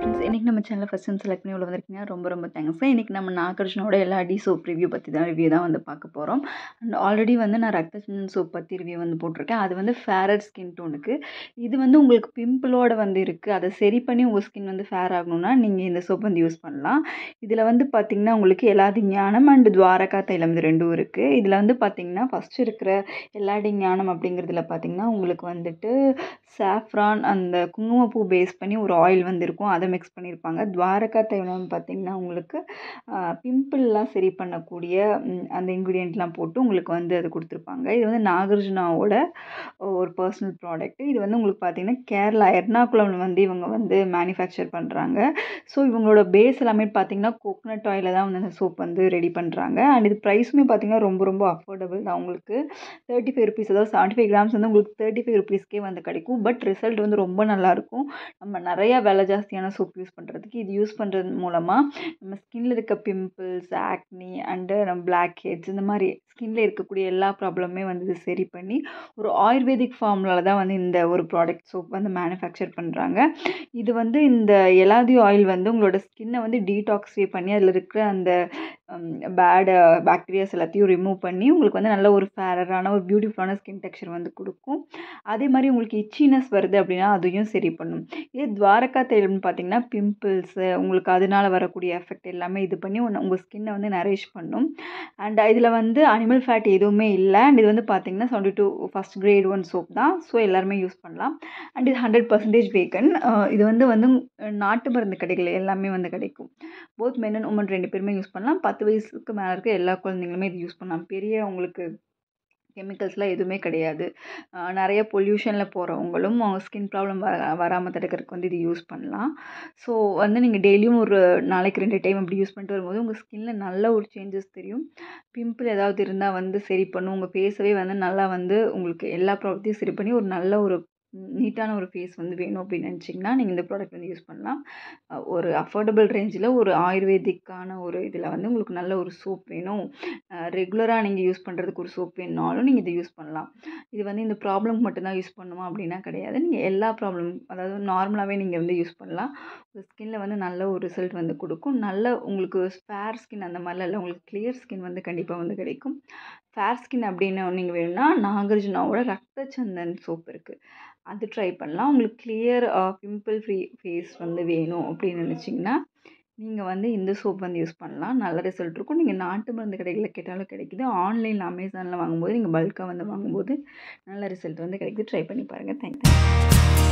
Friends, இன்னைக்கு நம்ம சேனலை ஃபர்ஸ்ட் டைம் செலக்ட் பண்ணி உள்ள வந்திருக்கீங்க. ரொம்ப ரொம்ப தேங்க்ஸ். இன்னைக்கு நம்ம நாகார்ஜுனோட எல்லா டி சோப் ரிவ்யூ பற்றி தான் பார்க்க போகிறோம். அண்ட் ஆல்ரெடி நான் ரக்தச்சந்தன் சோப் பற்றி ரிவ்யூ போட்டிருக்கேன். அது ஃபேரர் ஸ்கின் டோனுக்கு. இது உங்களுக்கு பிம்பிளோட இருக்குது. அதை சரி பண்ணி உங்கள் ஸ்கின் ஃபேர் ஆகணும்னா நீங்கள் இந்த சோப் யூஸ் பண்ணலாம். இதில் பார்த்தீங்கன்னா உங்களுக்கு எல்லாதி ஞானம் அண்ட் துவாரகா தைலம் இது ரெண்டும் இருக்குது. இதில் பார்த்தீங்கன்னா ஃபஸ்ட்டு இருக்கிற எல்லாடி ஞானம் அப்படிங்கிறதுல பார்த்தீங்கன்னா உங்களுக்கு சாஃப்ரான் அந்த குங்குமப்பூ பேஸ் பண்ணி ஒரு ஆயில் இருக்கும். அதை மிக்ஸ் பண்ணியிருப்பாங்க. துவாரகா தைலம் பார்த்திங்கன்னா உங்களுக்கு பிம்பிள்லாம் சரி பண்ணக்கூடிய அந்த இன்க்ரீடியண்ட்லாம் போட்டு உங்களுக்கு அது கொடுத்துருப்பாங்க. இது நாகார்ஜுனாவோட ஒரு பர்சனல் ப்ராடக்ட். இது உங்களுக்கு பார்த்திங்கன்னா கேரளா எர்ணாகுளம் இவங்க மேனுஃபேக்சர் பண்ணுறாங்க. ஸோ இவங்களோட பேஸ் எல்லாமே பார்த்திங்கன்னா கோகனட் ஆயிலில் தான் அந்த சோப் ரெடி பண்ணுறாங்க. அண்ட் இது ப்ரைஸுமே பார்த்திங்கன்னா ரொம்ப ரொம்ப அஃபோர்டபுள் தான். உங்களுக்கு 35 ருபீஸ், அதாவது 75 கிராம்ஸ் உங்களுக்கு 35 ருபீஸ்க்கே கிடைக்கும். பட் ரிசல்ட் ரொம்ப நல்லாயிருக்கும். நம்ம நிறையா விலை ஜாஸ்தியான சோப் யூஸ் பண்ணுறதுக்கு இது யூஸ் பண்ணுறது மூலமாக நம்ம ஸ்கின்னில் இருக்க பிம்பிள்ஸ், ஆக்னி அண்டு நம்ம பிளாக் ஹெட்ஸ் இந்த மாதிரி ஸ்கின்னில் இருக்கக்கூடிய எல்லா ப்ராப்ளமே இது சரி பண்ணி ஒரு ஆயுர்வேதிக் ஃபார்முலாவில் தான் இந்த ஒரு ப்ராடக்ட் சோப் மேனுஃபேக்சர் பண்ணுறாங்க. இது இந்த எல்லாதி ஆயில் உங்களோட ஸ்கின்னை டீடாக்ஸிஃபை பண்ணி அதில் இருக்கிற அந்த பேட் பாக்டீரியாஸ் எல்லாத்தையும் ரிமூவ் பண்ணி உங்களுக்கு நல்ல ஒரு ஃபேரரான ஒரு பியூட்டிஃபுல்லான ஸ்கின் டெக்ஸ்சர் கொடுக்கும். அதே மாதிரி உங்களுக்கு இச்சினஸ் வருது அப்படின்னா அதையும் சரி பண்ணும். இதே துவாரகா தைலம்னு பார்த்தீங்கன்னா பிம்பிள்ஸு உங்களுக்கு அதனால வரக்கூடிய எஃபெக்ட் எல்லாமே இது பண்ணி உங்கள் ஸ்கின்னை நரிஷ் பண்ணும். அண்ட் இதில் அனிமல் ஃபேட் எதுவுமே இல்லை. அண்ட் இது பார்த்தீங்கன்னா 72 ஃபஸ்ட் கிரேட் 1 சோப் தான். ஸோ எல்லாருமே யூஸ் பண்ணலாம். அண்ட் இது 100% வேகன். இது நாட்டு மருந்து கடைகள் எல்லாமே கிடைக்கும். போத் மென் அண்ட் உமன் 2 பேருமே யூஸ் பண்ணலாம். 10 வயசுக்கு மேலே இருக்க எல்லா குழந்தைங்களுமே இது யூஸ் பண்ணலாம். பெரிய உங்களுக்கு கெமிக்கல்ஸ்லாம் எதுவுமே கிடையாது. நிறைய பொல்யூஷனில் போகிறவங்களும் அவங்க ஸ்கின் ப்ராப்ளம் வராமல் தடுக்கிறதுக்கு இது யூஸ் பண்ணலாம். ஸோ நீங்கள் டெய்லியும் ஒரு நாளைக்கு 2 டைம் அப்படி யூஸ் பண்ணிட்டு வரும்போது உங்கள் ஸ்கின்னில் நல்ல ஒரு சேஞ்சஸ் தெரியும். பிம்பிள் ஏதாவது இருந்தால் சரி பண்ணும். உங்கள் ஃபேஸவே நல்லா உங்களுக்கு எல்லா ப்ராப்ளத்தையும் சரி பண்ணி ஒரு நல்ல ஒரு நீட்டான ஒரு ஃபேஸ் வேணும் அப்படின்னு நினச்சிங்கன்னா நீங்கள் இந்த ப்ராடக்ட் யூஸ் பண்ணலாம். ஒரு அஃபோர்டபுள் ரேஞ்சில் ஒரு ஆயுர்வேதிக்கான ஒரு இதில் உங்களுக்கு நல்ல ஒரு சோப் வேணும், ரெகுலராக நீங்கள் யூஸ் பண்ணுறதுக்கு ஒரு சோப் வேணுனாலும் நீங்கள் இதை யூஸ் பண்ணலாம். இது இந்த ப்ராப்ளம் மட்டும்தான் யூஸ் பண்ணுமா அப்படின்னா கிடையாது. நீங்கள் எல்லா ப்ராப்ளம், அதாவது நார்மலாகவே நீங்கள் யூஸ் பண்ணலாம். உங்கள் ஸ்கின்னில் நல்ல ஒரு ரிசல்ட் கொடுக்கும். நல்ல உங்களுக்கு ஃபேர் ஸ்கின் அந்த மாதிரிலாம் இல்லை, உங்களுக்கு கிளியர் ஸ்கின் கண்டிப்பாக கிடைக்கும். ஃபேர் ஸ்கின் அப்படின்னு நீங்கள் வேணும்னா நாகார்ஜுனாவோட ரக்தச்சந்தன் சோப் இருக்குது, அது ட்ரை பண்ணலாம். உங்களுக்கு கிளியர் பிம்பிள் ஃப்ரீ ஃபேஸ் வேணும் அப்படின்னு நினச்சிங்கன்னா நீங்கள் இந்த சோப் யூஸ் பண்ணலாம். நல்ல ரிசல்ட் இருக்கும். நீங்கள் நாட்டு மருந்து கடைகளில் கேட்டாலும் கிடைக்குது. ஆன்லைனில் அமேசானில் வாங்கும்போது நீங்கள் பல்காக வாங்கும்போது நல்ல ரிசல்ட் கிடைக்குது. ட்ரை பண்ணி பாருங்கள். தேங்க்யூ.